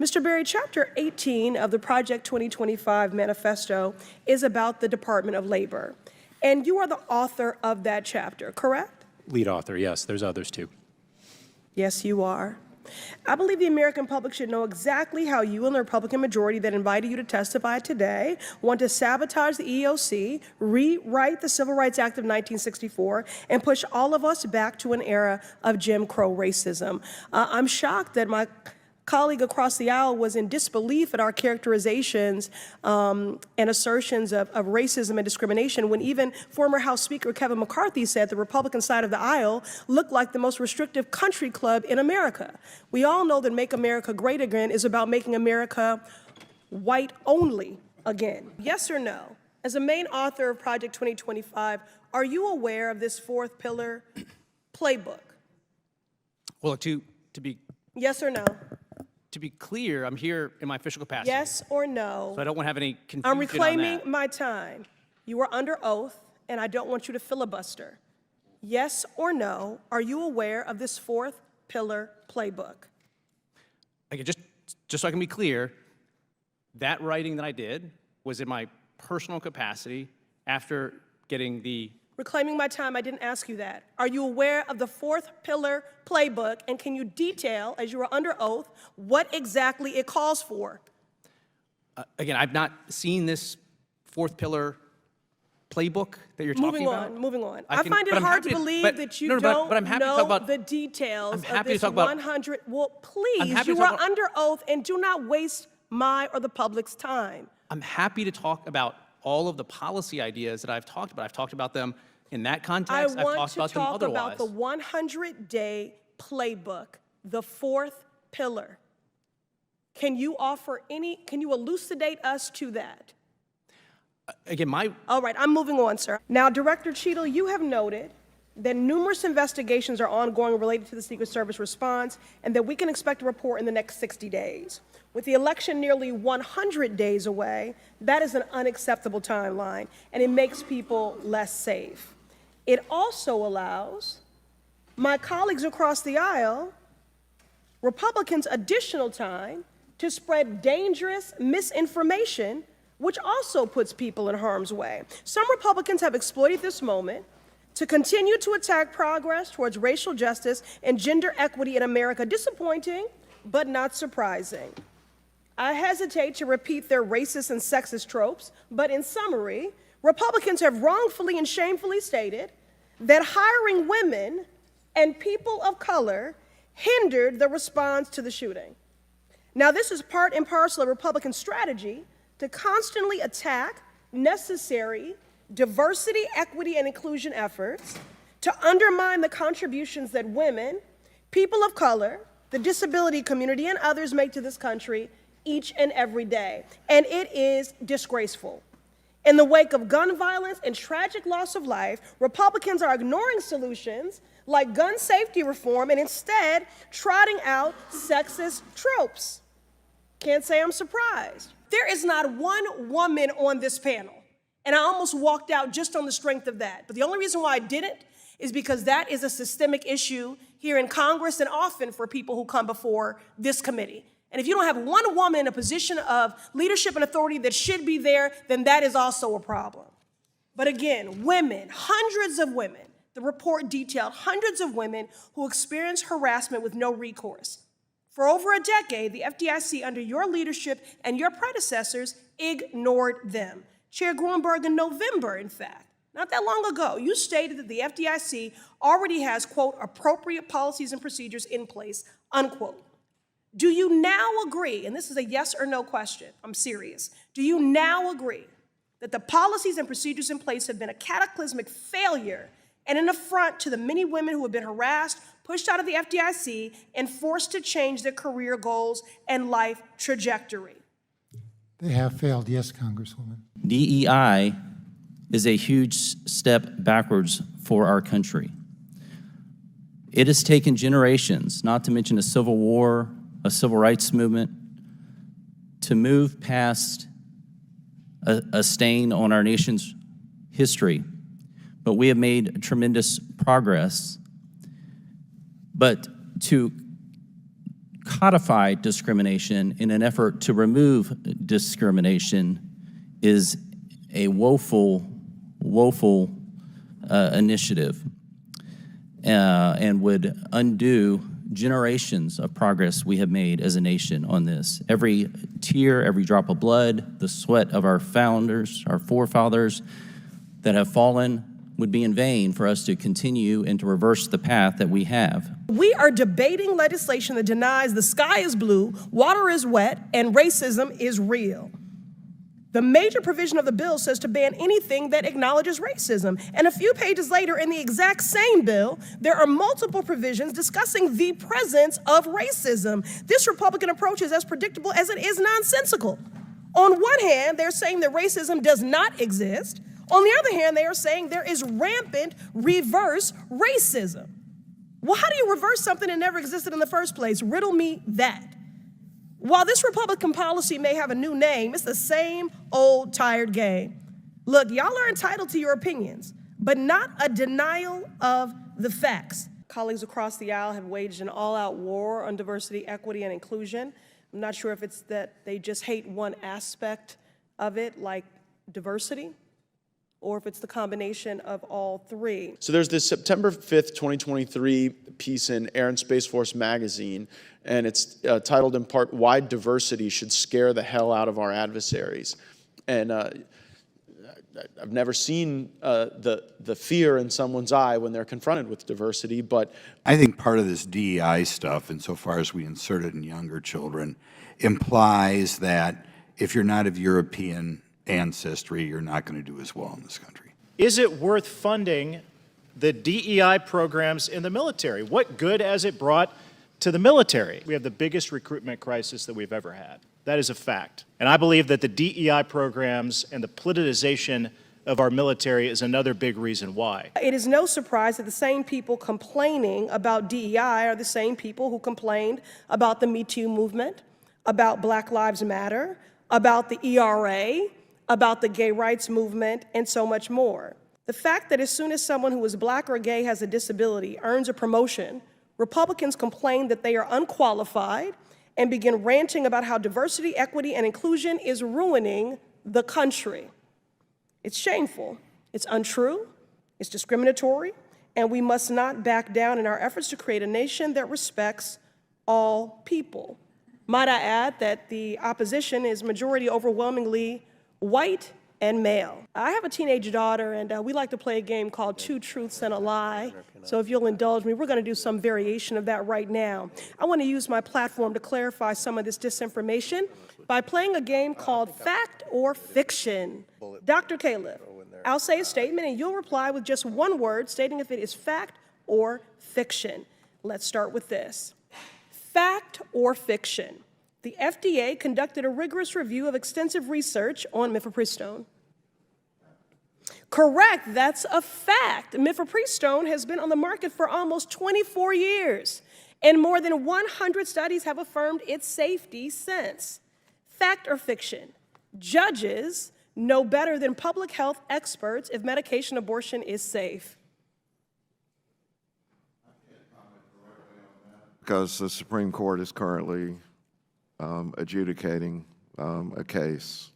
Mr. Berry, Chapter 18 of the Project 2025 Manifesto is about the Department of Labor, and you are the author of that chapter, correct? Lead author, yes. There's others too. Yes, you are. I believe the American public should know exactly how you and the Republican majority that invited you to testify today want to sabotage the EEOC, rewrite the Civil Rights Act of 1964, and push all of us back to an era of Jim Crow racism. I'm shocked that my colleague across the aisle was in disbelief at our characterizations and assertions of racism and discrimination when even former House Speaker Kevin McCarthy said the Republican side of the aisle looked like the most restrictive country club in America. We all know that Make America Great Again is about making America white only again. Yes or no? As a main author of Project 2025, are you aware of this fourth pillar playbook? Well, to be Yes or no? To be clear, I'm here in my official capacity. Yes or no? So I don't want to have any confusion I'm reclaiming on that. my time. You are under oath, and I don't want you to filibuster. Yes or no, are you aware of this fourth pillar playbook? Okay, just so I can be clear, that writing that I did was in my personal capacity after getting the... Reclaiming my time, I didn't ask you that. Are you aware of the fourth pillar playbook, and can you detail, as you are under oath, what exactly it calls for? Again, I've not seen this fourth pillar playbook that you're talking about. Moving on. I find it hard to believe that you don't know the details of this 100. Well, please, you are under oath, and do not waste my or the public's time. I'm happy to talk about all of the policy ideas that I've talked about. I've talked about them in that context. I want to talk about the 100-day playbook, the fourth pillar. Can you elucidate us to that? Again, All right, I'm moving on, sir. Now, Director Cheadle, you have noted that numerous investigations are ongoing related to the Secret Service response and that we can expect a report in the next 60 days. With the election nearly 100 days away, that is an unacceptable timeline, and it makes people less safe. It also allows my colleagues across the aisle, Republicans, additional time to spread dangerous misinformation, which also puts people in harm's way. Some Republicans have exploited this moment to continue to attack progress towards racial justice and gender equity in America. Disappointing, but not surprising. I hesitate to repeat their racist and sexist tropes, but in summary, Republicans have wrongfully and shamefully stated that hiring women and people of color hindered the response to the shooting. Now, this is part and parcel of Republican strategy to constantly attack necessary diversity, equity, and inclusion efforts, to undermine the contributions that women, people of color, the disability community, and others make to this country each and every day. And it is disgraceful. In the wake of gun violence and tragic loss of life, Republicans are ignoring solutions like gun safety reform and instead trotting out sexist tropes. Can't say I'm surprised. There is not one woman on this panel, and I almost walked out just on the strength of that. But the only reason why I didn't is because that is a systemic issue here in Congress and often for people who come before this committee. And if you don't have one woman in a position of leadership and authority that should be there, then that is also a problem. But again, women, hundreds of women, the report detailed hundreds of women who experienced harassment with no recourse. For over a decade, the FDIC, under your leadership and your predecessors, ignored them. Chair Gruenberg, in November, in fact, not that long ago, you stated that the FDIC already has, quote, appropriate policies and procedures in place, unquote. Do you now agree, and this is a yes or no question, I'm serious, do you now agree that the policies and procedures in place have been a cataclysmic failure and an affront to the many women who have been harassed, pushed out of the FDIC, and forced to change their career goals and life trajectory? They have failed, yes, Congresswoman. DEI is a huge step backwards for our country. It has taken generations, not to mention a civil war, a civil rights movement, to move past a stain on our nation's history. But we have made tremendous progress. But to codify discrimination in an effort to remove discrimination is a woeful initiative and would undo generations of progress we have made as a nation on this. Every tear, every drop of blood, the sweat of our founders, our forefathers that have fallen would be in vain for us to continue and to reverse the path that we have. We are debating legislation that denies the sky is blue, water is wet, and racism is real. The major provision of the bill says to ban anything that acknowledges racism. And a few pages later in the exact same bill, there are multiple provisions discussing the presence of racism. This Republican approach is as predictable as it is nonsensical. On one hand, they're saying that racism does not exist. On the other hand, they are saying there is rampant reverse racism. Well, how do you reverse something that never existed in the first place? Riddle me that. While this Republican policy may have a new name, it's the same old tired game. Look, y'all are entitled to your opinions, but not a denial of the facts. Colleagues across the aisle have waged an all-out war on diversity, equity, and inclusion. I'm not sure if it's that they just hate one aspect of it, like diversity, or if it's the combination of all three. So there's this September 5th, 2023 piece in Air and Space Force magazine, and it's titled in part, "Why Diversity Should Scare the Hell Out of Our Adversaries." And I've never seen the fear in someone's eye when they're confronted with diversity, but I think part of this DEI stuff, insofar as we insert it in younger children, implies that if you're not of European ancestry, you're not going to do as well in this country. Is it worth funding the DEI programs in the military? What good has it brought to the military? We have the biggest recruitment crisis that we've ever had. That is a fact. And I believe that the DEI programs and the politicization of our military is another big reason why. It is no surprise that the same people complaining about DEI are the same people who complained about the Me Too movement, about Black Lives Matter, about the ERA, about the gay rights movement, and so much more. The fact that as soon as someone who is Black or gay has a disability earns a promotion, Republicans complain that they are unqualified and begin ranting about how diversity, equity, and inclusion is ruining the country. It's shameful, it's untrue, it's discriminatory, and we must not back down in our efforts to create a nation that respects all people. Might I add that the opposition is majority overwhelmingly white and male. I have a teenage daughter, and we like to play a game called Two Truths and a Lie. So if you'll indulge me, we're going to do some variation of that right now. I want to use my platform to clarify some of this disinformation by playing a game called Fact or Fiction. Dr. Caleb, I'll say a statement, and you'll reply with just one word stating if it is fact or fiction. Let's start with this. Fact or fiction? The FDA conducted a rigorous review of extensive research on mifepristone. Correct, that's a fact. Mifepristone has been on the market for almost 24 years, and more than 100 studies have affirmed its safety since. Fact or fiction? Judges know better than public health experts if medication abortion is safe. Because the Supreme Court is currently adjudicating a case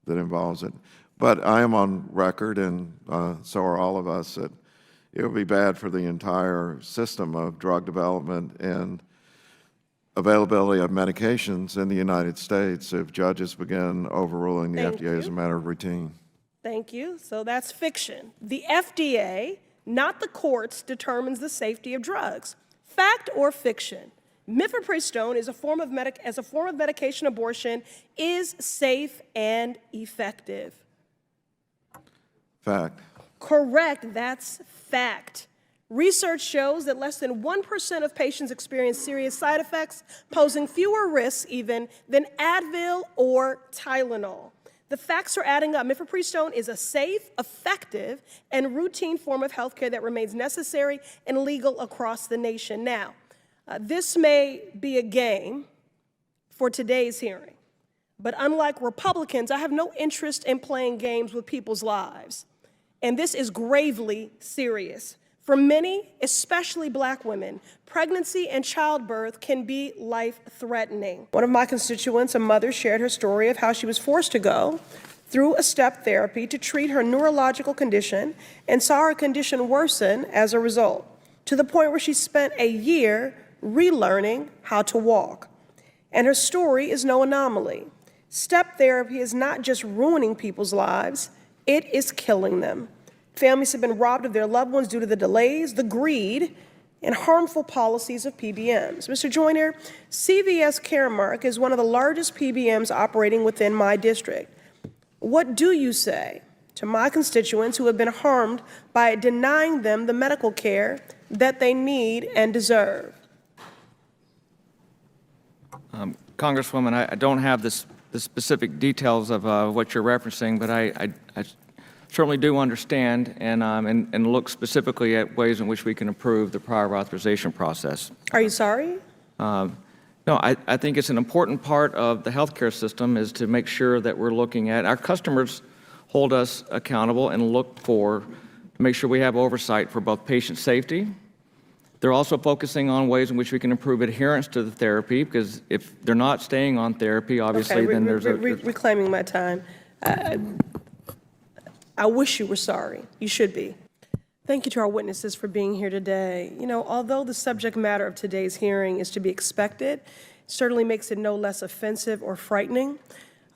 that involves it. But I am on record, and so are all of us, that it would be bad for the entire system of drug development and availability of medications in the United States if judges begin overruling the FDA as a matter of routine. Thank you. So that's fiction. The FDA, not the courts, determines the safety of drugs. Fact or fiction? Mifepristone is a form of medication abortion is safe and effective. Fact. Correct, that's fact. Research shows that less than 1% of patients experience serious side effects, posing fewer risks even than Advil or Tylenol. The facts are adding up. Mifepristone is a safe, effective, and routine form of healthcare that remains necessary and legal across the nation. Now, this may be a game for today's hearing, but unlike Republicans, I have no interest in playing games with people's lives. And this is gravely serious. For many, especially Black women, pregnancy and childbirth can be life-threatening. One of my constituents, a mother, shared her story of how she was forced to go through a step therapy to treat her neurological condition and saw her condition worsen as a result, to the point where she spent a year relearning how to walk. And her story is no anomaly. Step therapy is not just ruining people's lives, it is killing them. Families have been robbed of their loved ones due to the delays, the greed, and harmful policies of PBMs. Mr. Joyner, CVS Caremark is one of the largest PBMs operating within my district. What do you say to my constituents who have been harmed by denying them the medical care that they need and deserve? Congresswoman, I don't have the specific details of what you're referencing, but I certainly do understand and look specifically at ways in which we can improve the prior authorization process. Are you sorry? No, I think it's an important part of the healthcare system is to make sure that we're looking at our customers hold us accountable and look to make sure we have oversight for both patient safety. They're also focusing on ways in which we can improve adherence to the therapy, because if they're not staying on therapy, obviously, then there's reclaiming my time. I wish you were sorry. You should be. Thank you to our witnesses for being here today. You know, although the subject matter of today's hearing is to be expected, it certainly makes it no less offensive or frightening.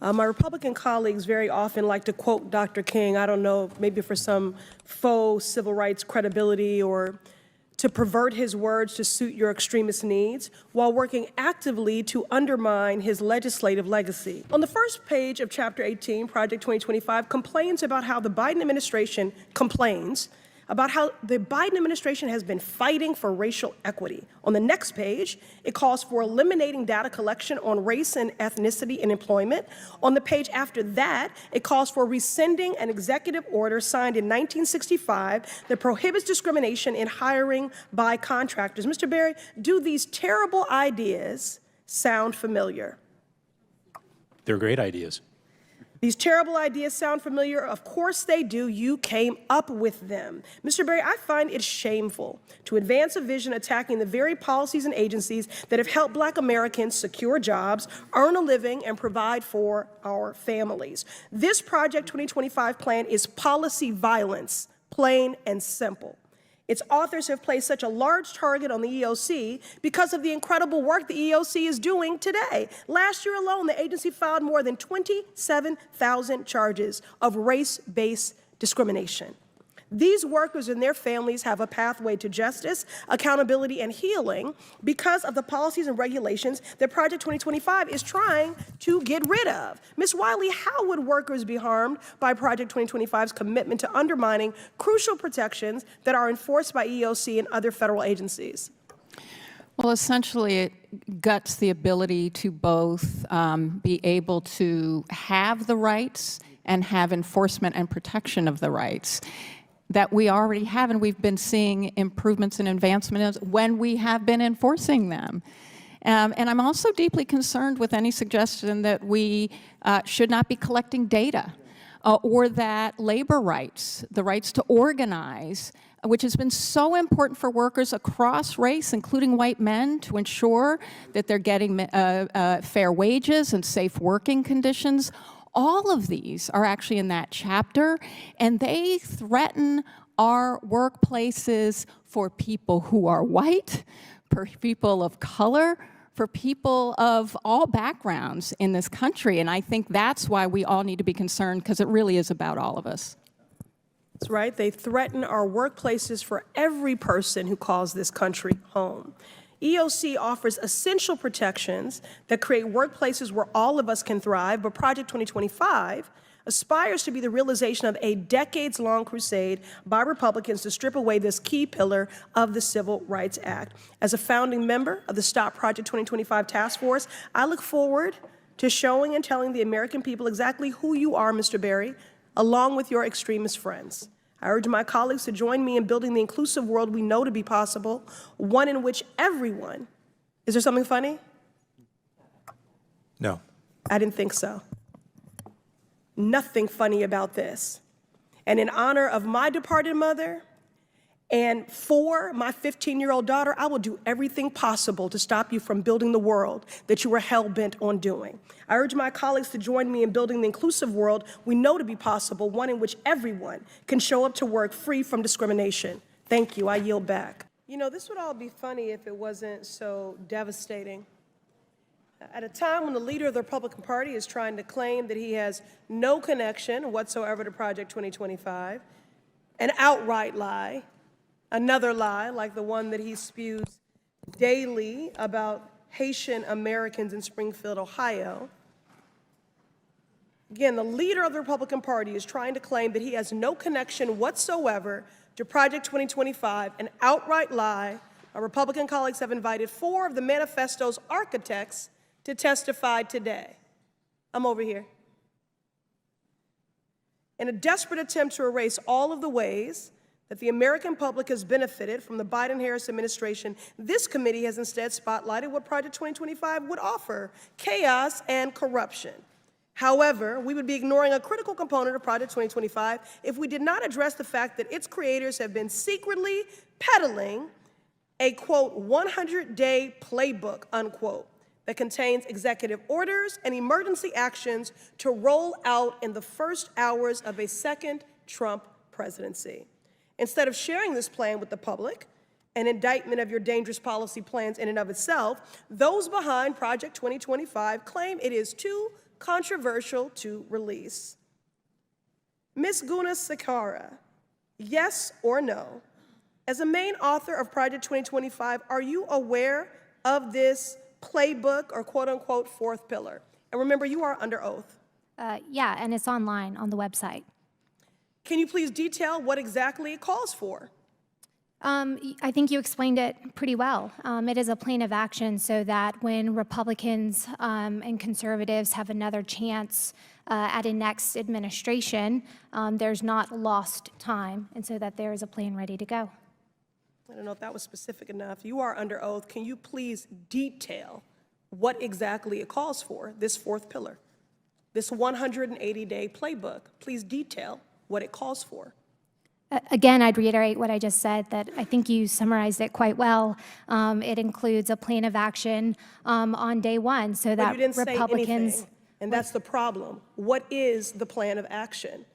My Republican colleagues very often like to quote Dr. King, I don't know, maybe for some faux civil rights credibility or to pervert his words to suit your extremist needs, while working actively to undermine his legislative legacy. On the first page of Chapter 18, Project 2025 complains about how the Biden administration has been fighting for racial equity. On the next page, it calls for eliminating data collection on race and ethnicity in employment. On the page after that, it calls for rescinding an executive order signed in 1965 that prohibits discrimination in hiring by contractors. Mr. Berry, do these terrible ideas sound familiar? They're great ideas. These terrible ideas sound familiar? Of course they do. You came up with them. Mr. Berry, I find it shameful to advance a vision attacking the very policies and agencies that have helped Black Americans secure jobs, earn a living, and provide for our families. This Project 2025 plan is policy violence, plain and simple. Its authors have placed such a large target on the EOC because of the incredible work the EOC is doing today. Last year alone, the agency filed more than 27,000 charges of race-based discrimination. These workers and their families have a pathway to justice, accountability, and healing because of the policies and regulations that Project 2025 is trying to get rid of. Ms. Wiley, how would workers be harmed by Project 2025's commitment to undermining crucial protections that are enforced by EOC and other federal agencies? Well, essentially, it guts the ability to both be able to have the rights and have enforcement and protection of the rights that we already have, and we've been seeing improvements and advancements when we have been enforcing them. And I'm also deeply concerned with any suggestion that we should not be collecting data or that labor rights, the rights to organize, which has been so important for workers across race, including white men, to ensure that they're getting fair wages and safe working conditions. All of these are actually in that chapter, and they threaten our workplaces for people who are white, for people of color, for people of all backgrounds in this country. And I think that's why we all need to be concerned, because it really is about all of us. That's right. They threaten our workplaces for every person who calls this country home. EOC offers essential protections that create workplaces where all of us can thrive, but Project 2025 aspires to be the realization of a decades-long crusade by Republicans to strip away this key pillar of the Civil Rights Act. As a founding member of the Stop Project 2025 Task Force, I look forward to showing and telling the American people exactly who you are, Mr. Berry, along with your extremist friends. I urge my colleagues to join me in building the inclusive world we know to be possible, one in which everyone, is there something funny? No. I didn't think so. Nothing funny about this. And in honor of my departed mother And for my 15-year-old daughter, I will do everything possible to stop you from building the world that you are hell-bent on doing. I urge my colleagues to join me in building the inclusive world we know to be possible, one in which everyone can show up to work free from discrimination. Thank you. I yield back. You know, this would all be funny if it wasn't so devastating. At a time when the leader of the Republican Party is trying to claim that he has no connection whatsoever to Project 2025, an outright lie, another lie like the one that he spews daily about Haitian Americans in Springfield, Ohio. Again, the leader of the Republican Party is trying to claim that he has no connection whatsoever to Project 2025, an outright lie. Our Republican colleagues have invited 4 of the manifesto's architects to testify today. I'm over here. In a desperate attempt to erase all of the ways that the American public has benefited from the Biden-Harris administration, this committee has instead spotlighted what Project 2025 would offer: chaos and corruption. However, we would be ignoring a critical component of Project 2025 if we did not address the fact that its creators have been secretly peddling a, quote, 100-day playbook, unquote, that contains executive orders and emergency actions to roll out in the first hours of a second Trump presidency. Instead of sharing this plan with the public, an indictment of your dangerous policy plans in and of itself, those behind Project 2025 claim it is too controversial to release. Ms. Guna Sakara, yes or no, as a main author of Project 2025, are you aware of this playbook or quote-unquote fourth pillar? And remember, you are under oath. Yeah, and it's online on the website. Can you please detail what exactly it calls for? I think you explained it pretty well. It is a plan of action so that when Republicans and conservatives have another chance at a next administration, there's not lost time, and so that there is a plan ready to go. I don't know if that was specific enough. You are under oath. Can you please detail what exactly it calls for, this fourth pillar, this 180-day playbook? Please detail what it calls for. Again, I'd reiterate what I just said, that I think you summarized it quite well. It includes a plan of action on day one so that But you didn't Republicans... say anything, and that's the problem. What is the plan of action?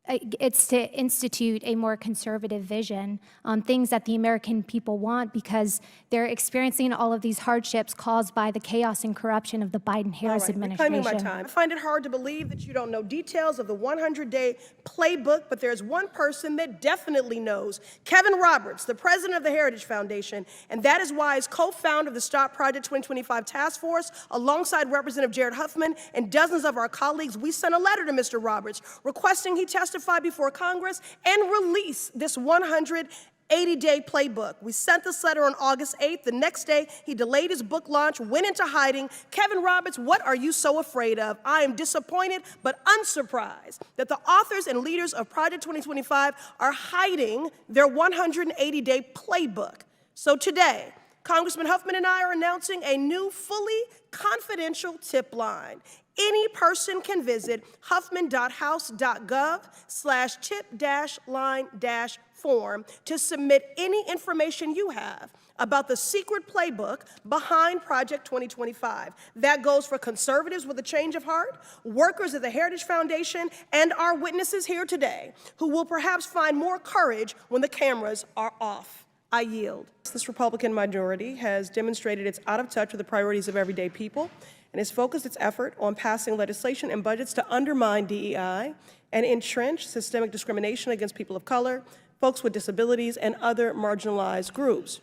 It's to institute a more conservative vision on things that the American people want, because they're experiencing all of these hardships caused by the chaos and corruption of the Biden-Harris administration. Reclaiming my time. I find it hard to believe that you don't know details of the 100-day playbook, but there's one person that definitely knows: Kevin Roberts, the president of the Heritage Foundation, and that is why, as co-founder of the Stop Project 2025 Task Force, alongside Representative Jared Huffman and dozens of our colleagues, we sent a letter to Mr. Roberts requesting he testify before Congress and release this 180-day playbook. We sent this letter on August 8th. The next day, he delayed his book launch, went into hiding. Kevin Roberts, what are you so afraid of? I am disappointed but unsurprised that the authors and leaders of Project 2025 are hiding their 180-day playbook. So today, Congressman Huffman and I are announcing a new, fully confidential tip line. Any person can visit huffman.house.gov/tip-line-form to submit any information you have about the secret playbook behind Project 2025. That goes for conservatives with a change of heart, workers at the Heritage Foundation, and our witnesses here today, who will perhaps find more courage when the cameras are off. I yield. This Republican majority has demonstrated it's out of touch with the priorities of everyday people and has focused its effort on passing legislation and budgets to undermine DEI and entrench systemic discrimination against people of color, folks with disabilities, and other marginalized groups.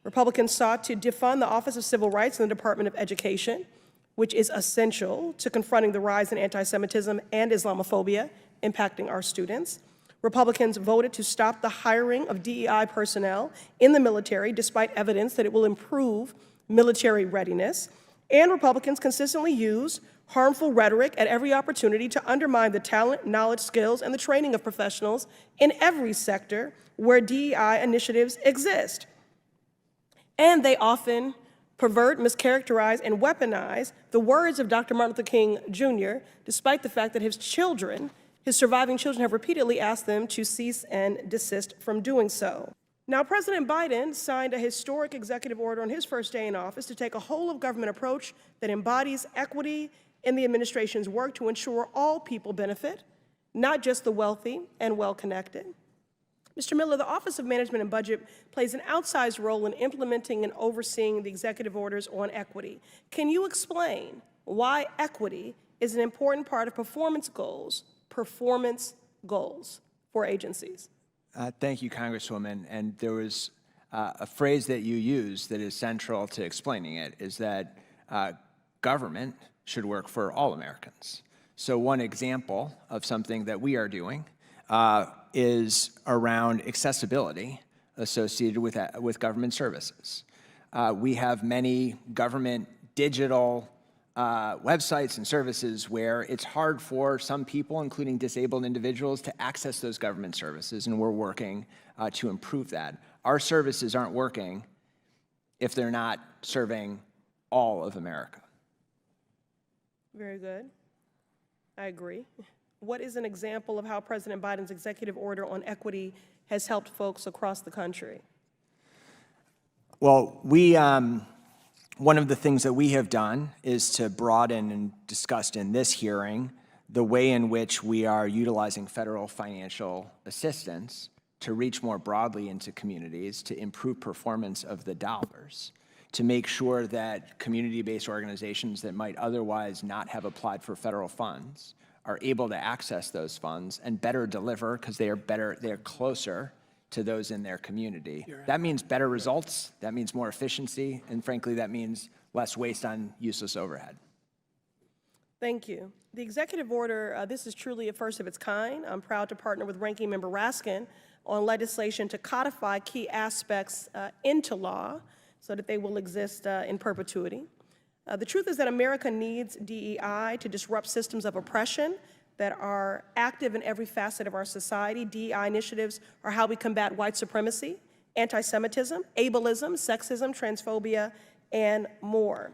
Republicans sought to defund the Office of Civil Rights in the Department of Education, which is essential to confronting the rise in anti-Semitism and Islamophobia impacting our students. Republicans voted to stop the hiring of DEI personnel in the military, despite evidence that it will improve military readiness. And Republicans consistently use harmful rhetoric at every opportunity to undermine the talent, knowledge, skills, and the training of professionals in every sector where DEI initiatives exist. And they often pervert, mischaracterize, and weaponize the words of Dr. Martin Luther King Jr., despite the fact that his children His surviving children have repeatedly asked them to cease and desist from doing so. Now, President Biden signed a historic executive order on his first day in office to take a whole-of-government approach that embodies equity in the administration's work to ensure all people benefit, not just the wealthy and well-connected. Mr. Miller, the Office of Management and Budget plays an outsized role in implementing and overseeing the executive orders on equity. Can you explain why equity is an important part of performance goals for agencies? Thank you, Congresswoman. And there was a phrase that you used that is central to explaining it, is that government should work for all Americans. So one example of something that we are doing is around accessibility associated with government services. We have many government digital websites and services where it's hard for some people, including disabled individuals, to access those government services, and we're working to improve that. Our services aren't working if they're not serving all of America. Very good. I agree. What is an example of how President Biden's executive order on equity has helped folks across the country? Well, one of the things that we have done is to broaden and discussed in this hearing the way in which we are utilizing federal financial assistance to reach more broadly into communities, to improve performance of the dollars, to make sure that community-based organizations that might otherwise not have applied for federal funds are able to access those funds and better deliver because they're closer to those in their community. That means better results, that means more efficiency, and frankly, that means less waste on useless overhead. Thank you. The executive order, this is truly a first of its kind. I'm proud to partner with Ranking Member Raskin on legislation to codify key aspects into law so that they will exist in perpetuity. The truth is that America needs DEI to disrupt systems of oppression that are active in every facet of our society. DEI initiatives are how we combat white supremacy, anti-Semitism, ableism, sexism, transphobia, and more.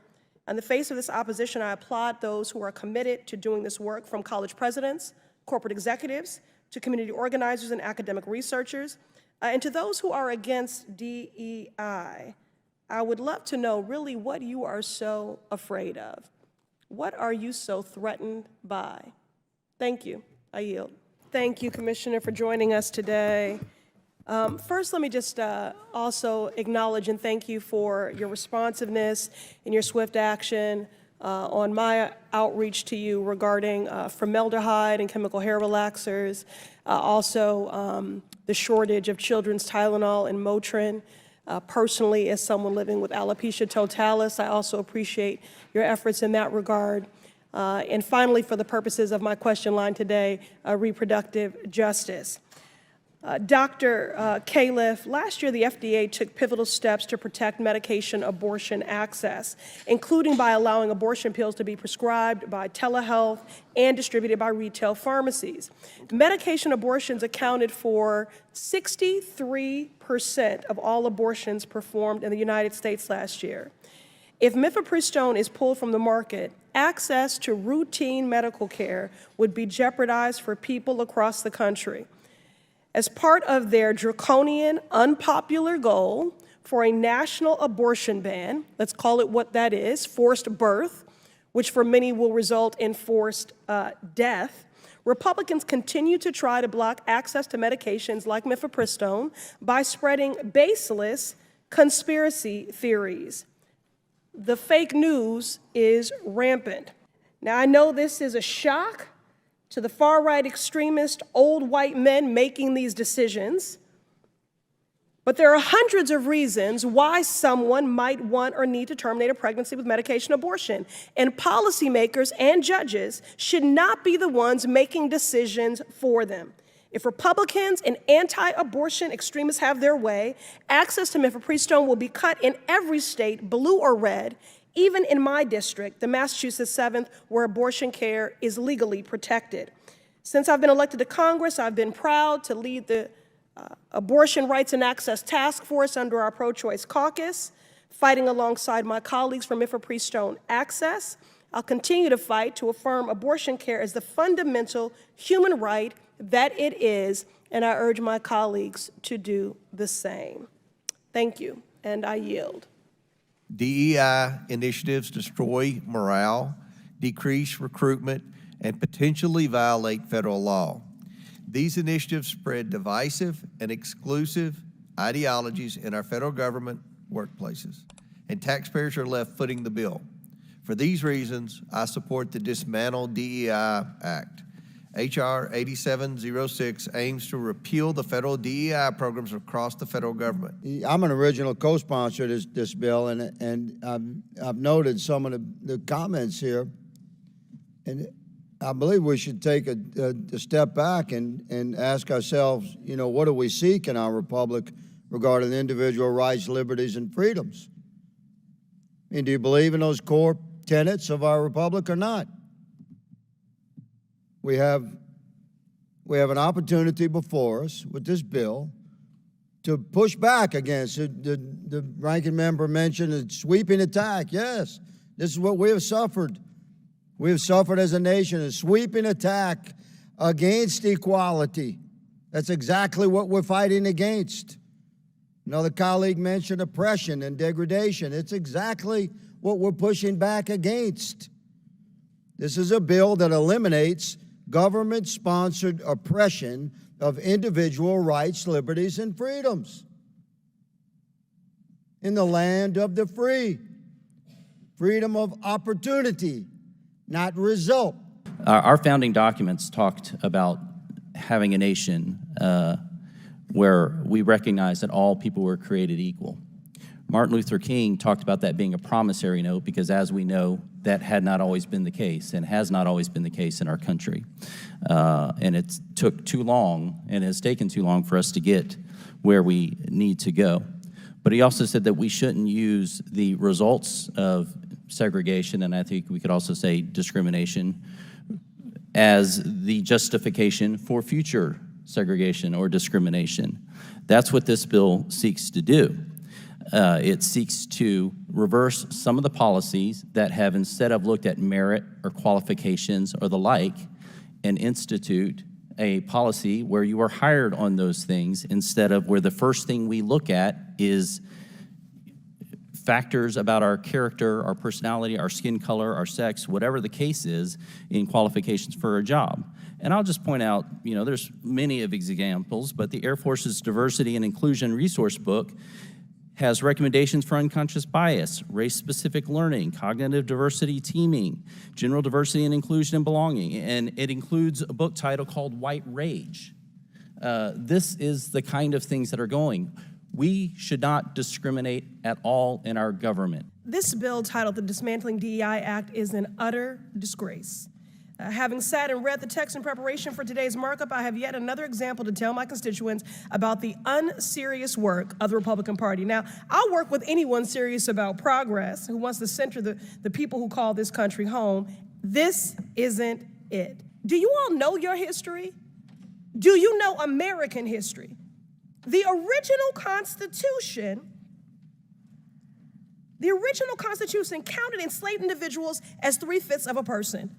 In the face of this opposition, I applaud those who are committed to doing this work, from college presidents, corporate executives, to community organizers and academic researchers. And to those who are against DEI, I would love to know really what you are so afraid of. What are you so threatened by? Thank you. I yield. Thank you, Commissioner, for joining us today. First, let me just also acknowledge and thank you for your responsiveness and your swift action on my outreach to you regarding formaldehyde and chemical hair relaxers, also the shortage of children's Tylenol and Motrin. Personally, as someone living with alopecia totalis, I also appreciate your efforts in that regard. And finally, for the purposes of my question line today, reproductive justice. Dr. Califf, last year the FDA took pivotal steps to protect medication abortion access, including by allowing abortion pills to be prescribed by telehealth and distributed by retail pharmacies. Medication abortions accounted for 63% of all abortions performed in the United States last year. If mifepristone is pulled from the market, access to routine medical care would be jeopardized for people across the country. As part of their draconian, unpopular goal for a national abortion ban, let's call it what that is, forced birth, which for many will result in forced death, Republicans continue to try to block access to medications like mifepristone by spreading baseless conspiracy theories. The fake news is rampant. Now, I know this is a shock to the far-right extremist old white men making these decisions, but there are hundreds of reasons why someone might want or need to terminate a pregnancy with medication abortion, and policymakers and judges should not be the ones making decisions for them. If Republicans and anti-abortion extremists have their way, access to mifepristone will be cut in every state, blue or red, even in my district, the Massachusetts 7th, where abortion care is legally protected. Since I've been elected to Congress, I've been proud to lead the Abortion Rights and Access Task Force under our pro-choice caucus, fighting alongside my colleagues for mifepristone access. I'll continue to fight to affirm abortion care as the fundamental human right that it is, and I urge my colleagues to do the same. Thank you, and I yield. DEI initiatives destroy morale, decrease recruitment, and potentially violate federal law. These initiatives spread divisive and exclusive ideologies in our federal government workplaces, and taxpayers are left footing the bill. For these reasons, I support the Dismantle DEI Act. H.R. 8706 aims to repeal the federal DEI programs across the federal government. I'm an original co-sponsor of this bill, and I've noted some of the comments here, and I believe we should take a step back and ask ourselves, you know, what do we seek in our republic regarding individual rights, liberties, and freedoms? I mean, do you believe in those core tenets of our republic or not? We have an opportunity before us with this bill to push back against it. The ranking member mentioned a sweeping attack. Yes, this is what we have suffered. We have suffered as a nation a sweeping attack against equality. That's exactly what we're fighting against. Another colleague mentioned oppression and degradation. It's exactly what we're pushing back against. This is a bill that eliminates government-sponsored oppression of individual rights, liberties, and freedoms in the land of the free. Freedom of opportunity, not result. Our founding documents talked about having a nation where we recognize that all people were created equal. Martin Luther King talked about that being a promissory note because, as we know, that had not always been the case and has not always been the case in our country. And it took too long and has taken too long for us to get where we need to go. But he also said that we shouldn't use the results of segregation, and I think we could also say discrimination, as the justification for future segregation or discrimination. That's what this bill seeks to do. It seeks to reverse some of the policies that have, instead of looked at merit or qualifications or the like, and institute a policy where you are hired on those things instead of where the first thing we look at is factors about our character, our personality, our skin color, our sex, whatever the case is in qualifications for a job. And I'll just point out, you know, there's many of these examples, but the Air Force's Diversity and Inclusion Resource Book has recommendations for unconscious bias, race-specific learning, cognitive diversity teaming, general diversity and inclusion and belonging, and it includes a book title called White Rage. This is the kind of things that are going. We should not discriminate at all in our government. This bill, titled the Dismantling DEI Act, is an utter disgrace. Having sat and read the text in preparation for today's markup, I have yet another example to tell my constituents about the unserious work of the Republican Party. Now, I'll work with anyone serious about progress who wants to center the people who call this country home. This isn't it. Do you all know your history? Do you know American history? The original Constitution counted enslaved individuals as 3/5 of a person.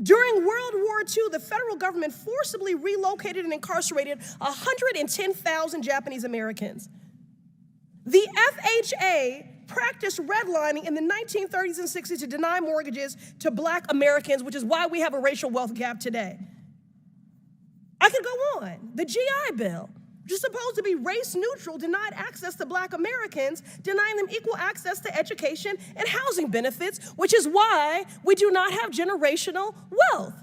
During World War II, the federal government forcibly relocated and incarcerated 110,000 Japanese Americans. The FHA practiced redlining in the 1930s and 60s to deny mortgages to Black Americans, which is why we have a racial wealth gap today. I could go on. The GI Bill, which is supposed to be race neutral, denied access to Black Americans, denying them equal access to education and housing benefits, which is why we do not have generational wealth.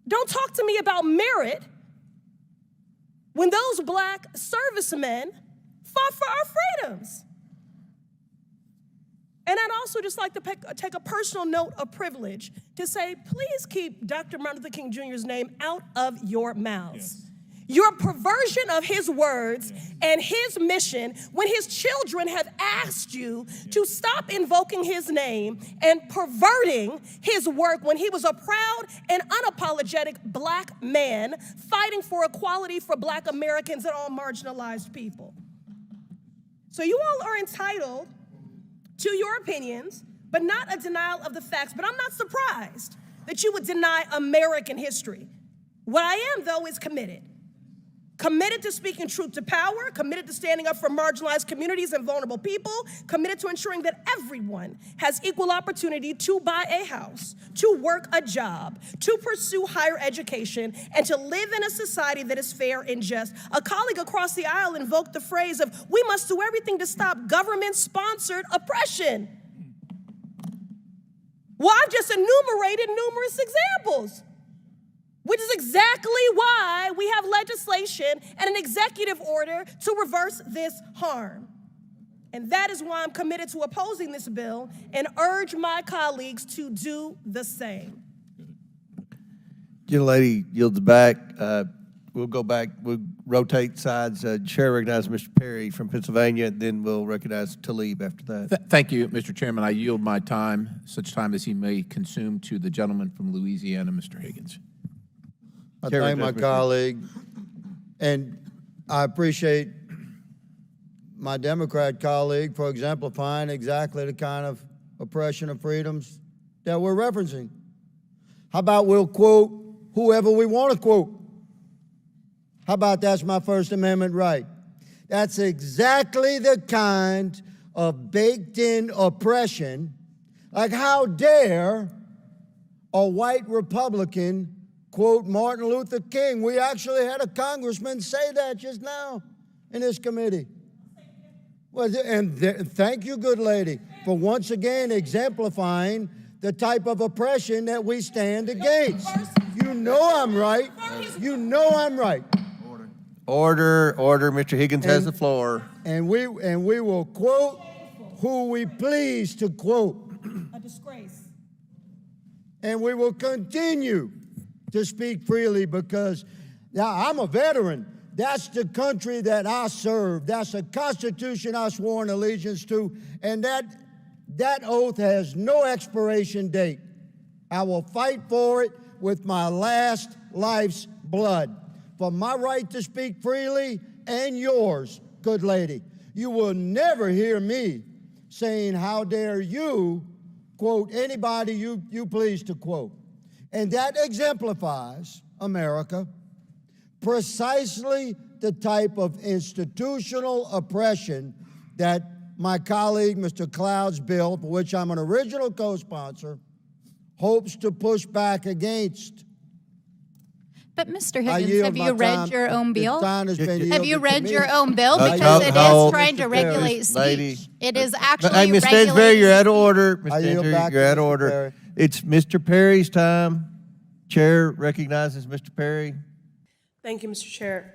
Don't talk to me about merit when those Black servicemen fought for our freedoms. And I'd also just like to take a personal note of privilege to say, please keep Dr. Martin Luther King Jr.'s name out of your mouths. Yes. Your perversion of his words and his mission when his children have asked you to stop invoking his name and perverting his work when he was a proud and unapologetic Black man fighting for equality for Black Americans and all marginalized people. So you all are entitled to your opinions, but not a denial of the facts. But I'm not surprised that you would deny American history. What I am, though, is committed. Committed to speaking truth to power, committed to standing up for marginalized communities and vulnerable people, committed to ensuring that everyone has equal opportunity to buy a house, to work a job, to pursue higher education, and to live in a society that is fair and just. A colleague across the aisle invoked the phrase of, "We must do everything to stop government-sponsored oppression." Well, I've just enumerated numerous examples, which is exactly why we have legislation and an executive order to reverse this harm. And that is why I'm committed to opposing this bill and urge my colleagues to do the same. Gentlelady yields back. We'll go back. We'll rotate sides. Chair recognizes Mr. Perry from Pennsylvania, then we'll recognize Talib after that. Thank you, Mr. Chairman. I yield my time, such time as he may consume, to the gentleman from Louisiana, Mr. Higgins. I thank my colleague, and I appreciate my Democrat colleague for exemplifying exactly the kind of oppression of freedoms that we're referencing. How about we'll quote whoever we want to quote? How about that's my First Amendment right? That's exactly the kind of baked-in oppression. Like, how dare a white Republican quote Martin Luther King? We actually had a congressman say that just now in this committee. Well, thank you, good lady, for once again exemplifying the type of oppression that we stand against. You know I'm right. You know I'm right. Order. Mr. Higgins has the floor. And we will quote who we please to quote. A disgrace. And we will continue to speak freely because now I'm a veteran. That's the country that I serve. That's a constitution I swore an allegiance to. And that oath has no expiration date. I will fight for it with my last life's blood. For my right to speak freely and yours, good lady. You will never hear me saying, how dare you quote anybody you please to quote. And that exemplifies, America, precisely the type of institutional oppression that my colleague, Mr. Cloud's bill, for which I'm an original co-sponsor, hopes to push back against. But Mr. Higgins, have you read your own bill? Have you read your own bill? No, Because it no, is trying to regulate speech. It is actually Ms. Stansberry, you're out of order. Ms. I yield Stansberry, back you're to out of Mr. order. Perry. It's Mr. Perry's time. Chair recognizes Mr. Perry. Thank you, Mr. Chair.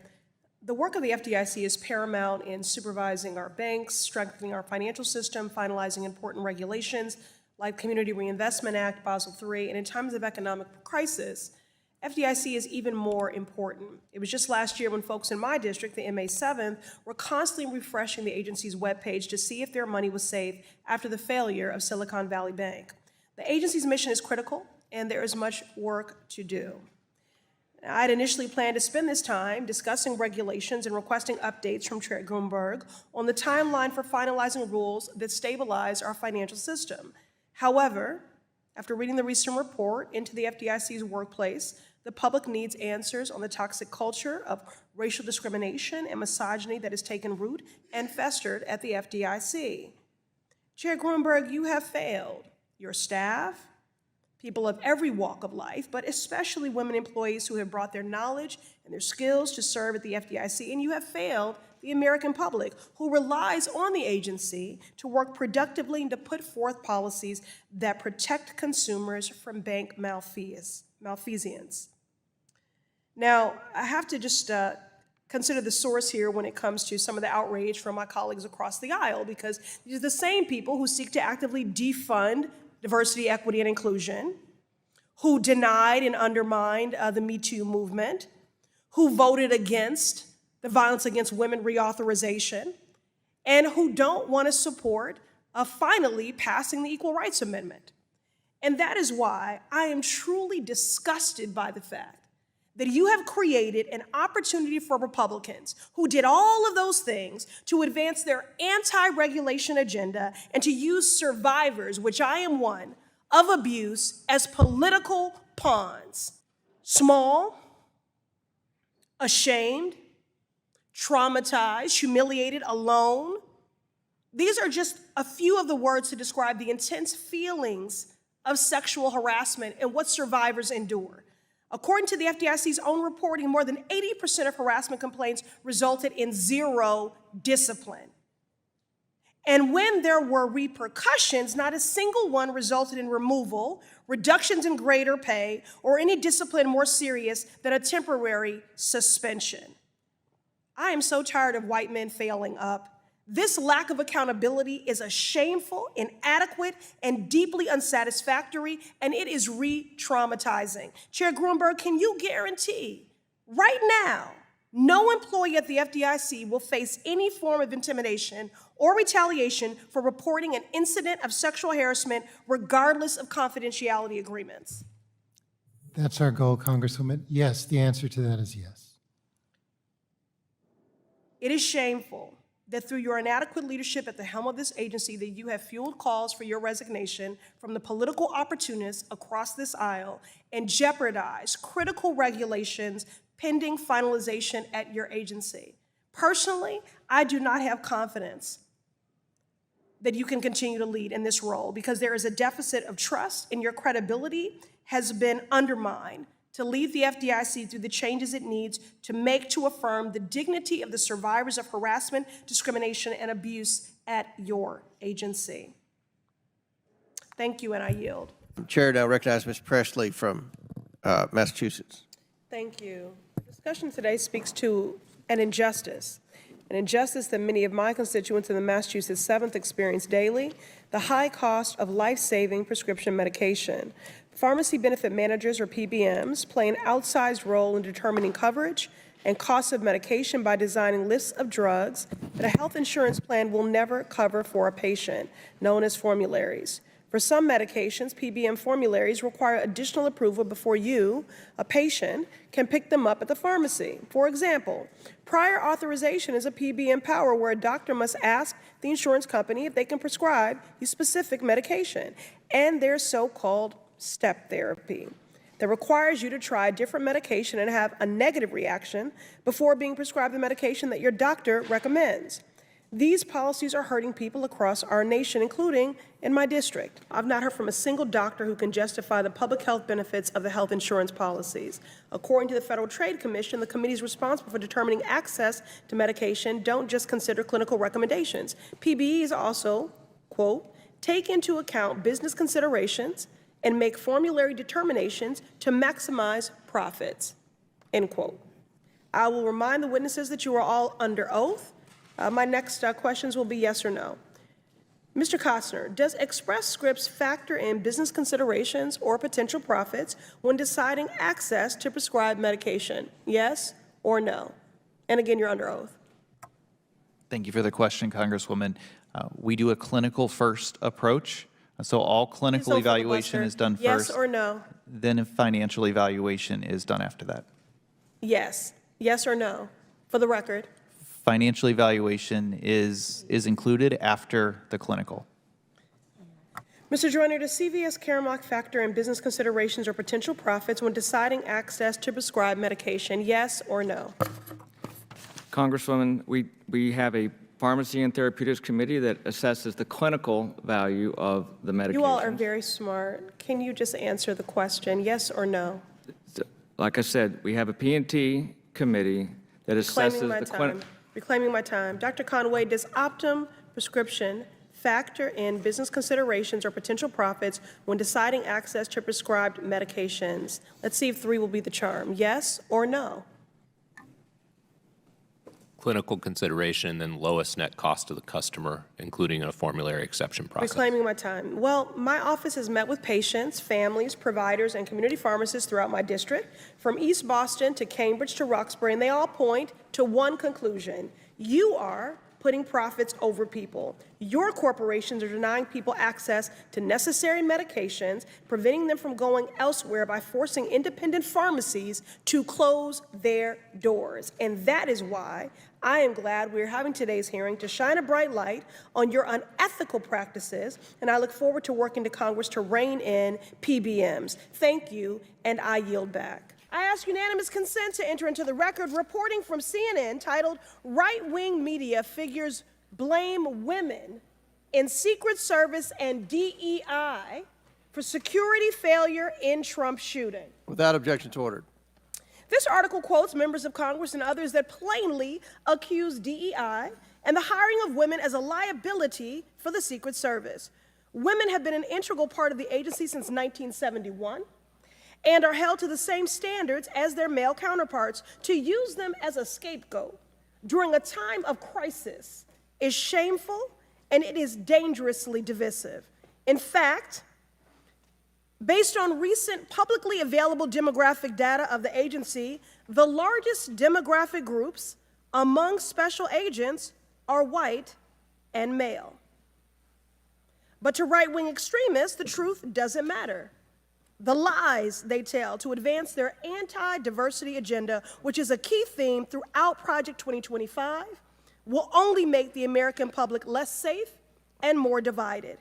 The work of the FDIC is paramount in supervising our banks, strengthening our financial system, finalizing important regulations like Community Reinvestment Act, Basel III, and in times of economic crisis, FDIC is even more important. It was just last year when folks in my district, the MA 7th, were constantly refreshing the agency's webpage to see if their money was safe after the failure of Silicon Valley Bank. The agency's mission is critical, and there is much work to do. I had initially planned to spend this time discussing regulations and requesting updates from Chair Grunberg on the timeline for finalizing rules that stabilize our financial system. However, after reading the recent report into the FDIC's workplace, the public needs answers on the toxic culture of racial discrimination and misogyny that has taken root and festered at the FDIC. Chair Grunberg, you have failed your staff, people of every walk of life, but especially women employees who have brought their knowledge and their skills to serve at the FDIC, and you have failed the American public who relies on the agency to work productively and to put forth policies that protect consumers from bank malfeasance. Now, I have to just consider the source here when it comes to some of the outrage from my colleagues across the aisle, because these are the same people who seek to actively defund diversity, equity, and inclusion, who denied and undermined the Me Too movement, who voted against the Violence Against Women reauthorization, and who don't want to support finally passing the Equal Rights Amendment. And that is why I am truly disgusted by the fact that you have created an opportunity for Republicans who did all of those things to advance their anti-regulation agenda and to use survivors, which I am one, of abuse as political pawns. Small, ashamed, traumatized, humiliated, alone. These are just a few of the words to describe the intense feelings of sexual harassment and what survivors endure. According to the FDIC's own reporting, more than 80% of harassment complaints resulted in zero discipline. And when there were repercussions, not a single one resulted in removal, reductions in grade or pay, or any discipline more serious than a temporary suspension. I am so tired of white men failing up. This lack of accountability is a shameful, inadequate, and deeply unsatisfactory, and it is re-traumatizing. Chair Gruenberg, can you guarantee right now no employee at the FDIC will face any form of intimidation or retaliation for reporting an incident of sexual harassment regardless of confidentiality agreements? That's our goal, Congresswoman. Yes, the answer to that is yes. It is shameful that through your inadequate leadership at the helm of this agency that you have fueled calls for your resignation from the political opportunists across this aisle and jeopardized critical regulations pending finalization at your agency. Personally, I do not have confidence that you can continue to lead in this role because there is a deficit of trust and your credibility has been undermined to lead the FDIC through the changes it needs to make to affirm the dignity of the survivors of harassment, discrimination, and abuse at your agency. Thank you, and I yield. Chair now recognizes Ms. Pressley from Massachusetts. Thank you. The discussion today speaks to an injustice that many of my constituents in the Massachusetts 7th experience daily, the high cost of life-saving prescription medication. Pharmacy benefit managers, or PBMs, play an outsized role in determining coverage and costs of medication by designing lists of drugs that a health insurance plan will never cover for a patient, known as formularies. For some medications, PBM formularies require additional approval before you, a patient, can pick them up at the pharmacy. For example, prior authorization is a PBM power where a doctor must ask the insurance company if they can prescribe the specific medication, and their so-called step therapy that requires you to try a different medication and have a negative reaction before being prescribed the medication that your doctor recommends. These policies are hurting people across our nation, including in my district. I've not heard from a single doctor who can justify the public health benefits of the health insurance policies. According to the Federal Trade Commission, the committees responsible for determining access to medication don't just consider clinical recommendations. PBEs also, quote, take into account business considerations and make formulary determinations to maximize profits, end quote. I will remind the witnesses that you are all under oath. My next questions will be yes or no. Mr. Costner, does Express Scripts factor in business considerations or potential profits when deciding access to prescribed medication? Yes or no? And again, you're under oath. Thank you for the question, Congresswoman. We do a clinical first approach. So all clinical evaluation is done first. Yes or no? Then a financial evaluation is done after that. Yes. Yes or no? For the record. Financial evaluation is included after the clinical. Mr. Joyner, does CVS Caremark factor in business considerations or potential profits when deciding access to prescribed medication? Yes or no? Congresswoman, we have a Pharmacy and Therapeutics Committee that assesses the clinical value of the medication. You all are very smart. Can you just answer the question, yes or no? Like I said, we have a P&T committee that assesses the clinical. Reclaiming my time. Dr. Conway, does Optum prescription factor in business considerations or potential profits when deciding access to prescribed medications? Let's see if 3 will be the charm. Yes or no? Clinical consideration, and then lowest net cost to the customer, including a formulary exception process. Reclaiming my time. Well, my office has met with patients, families, providers, and community pharmacists throughout my district, from East Boston to Cambridge to Roxbury, and they all point to one conclusion. You are putting profits over people. Your corporations are denying people access to necessary medications, preventing them from going elsewhere by forcing independent pharmacies to close their doors. And that is why I am glad we're having today's hearing to shine a bright light on your unethical practices, and I look forward to working to Congress to rein in PBMs. Thank you, and I yield back. I ask unanimous consent to enter into the record reporting from CNN titled "Right-Wing Media Figures Blame Women in Secret Service and DEI for Security Failure in Trump Shooting." Without objection to order. This article quotes members of Congress and others that plainly accuse DEI and the hiring of women as a liability for the Secret Service. Women have been an integral part of the agency since 1971. And are held to the same standards as their male counterparts. To use them as a scapegoat during a time of crisis is shameful and it is dangerously divisive. In fact, based on recent publicly available demographic data of the agency, the largest demographic groups among special agents are white and male. But to right-wing extremists, the truth doesn't matter. The lies they tell to advance their anti-diversity agenda, which is a key theme throughout Project 2025, will only make the American public less safe and more divided.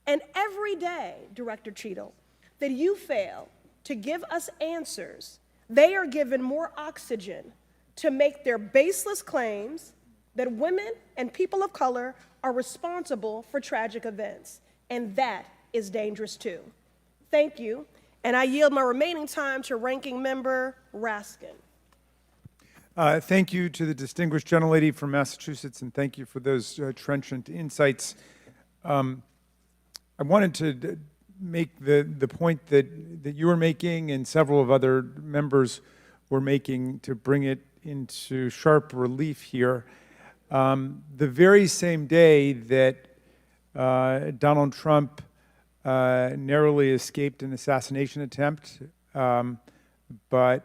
And every day, Director Cheadle, that you fail to give us answers, they are given more oxygen to make their baseless claims that women and people of color are responsible for tragic events. And that is dangerous too. Thank you. And I yield my remaining time to Ranking Member Raskin. Thank you to the distinguished gentlelady from Massachusetts, and thank you for those trenchant insights. I wanted to make the point that you were making and several of other members were making to bring it into sharp relief here. The very same day that Donald Trump narrowly escaped an assassination attempt, but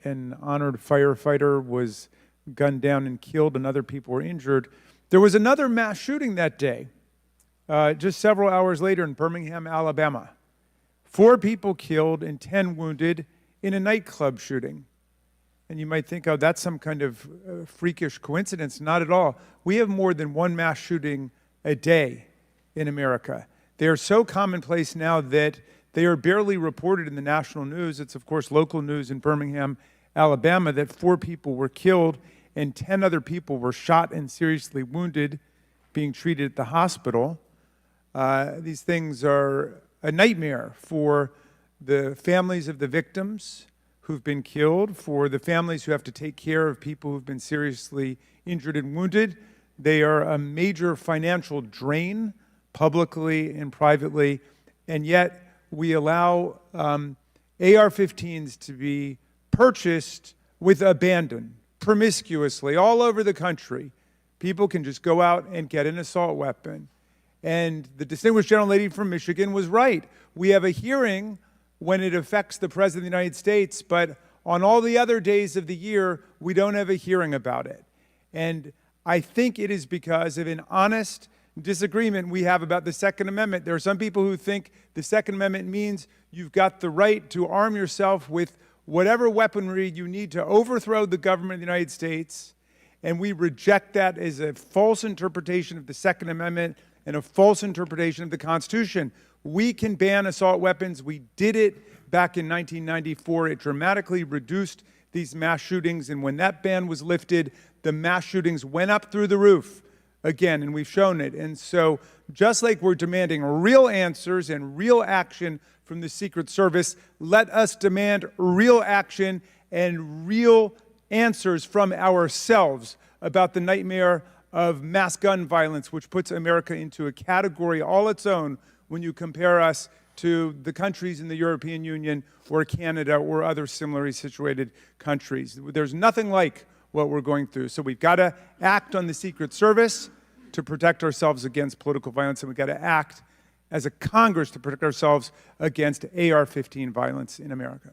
an honored firefighter was gunned down and killed and other people were injured. There was another mass shooting that day, just several hours later in Birmingham, Alabama. 4 people killed and 10 wounded in a nightclub shooting. And you might think, oh, that's some kind of freakish coincidence. Not at all. We have more than one mass shooting a day in America. They are so commonplace now that they are barely reported in the national news. It's, of course, local news in Birmingham, Alabama, that 4 people were killed and 10 other people were shot and seriously wounded, being treated at the hospital. These things are a nightmare for the families of the victims who've been killed, for the families who have to take care of people who've been seriously injured and wounded. They are a major financial drain, publicly and privately, and yet we allow AR-15s to be purchased with abandon, promiscuously, all over the country. People can just go out and get an assault weapon. And the distinguished gentlelady from Michigan was right. We have a hearing when it affects the President of the United States, but on all the other days of the year, we don't have a hearing about it. And I think it is because of an honest disagreement we have about the Second Amendment. There are some people who think the Second Amendment means you've got the right to arm yourself with whatever weaponry you need to overthrow the government of the United States, and we reject that as a false interpretation of the Second Amendment and a false interpretation of the Constitution. We can ban assault weapons. We did it back in 1994. It dramatically reduced these mass shootings, and when that ban was lifted, the mass shootings went up through the roof again, and we've shown it. And so just like we're demanding real answers and real action from the Secret Service, let us demand real action and real answers from ourselves about the nightmare of mass gun violence, which puts America into a category all its own when you compare us to the countries in the European Union or Canada or other similarly situated countries. There's nothing like what we're going through. So we've got to act on the Secret Service to protect ourselves against political violence, and we've got to act as a Congress to protect ourselves against AR-15 violence in America.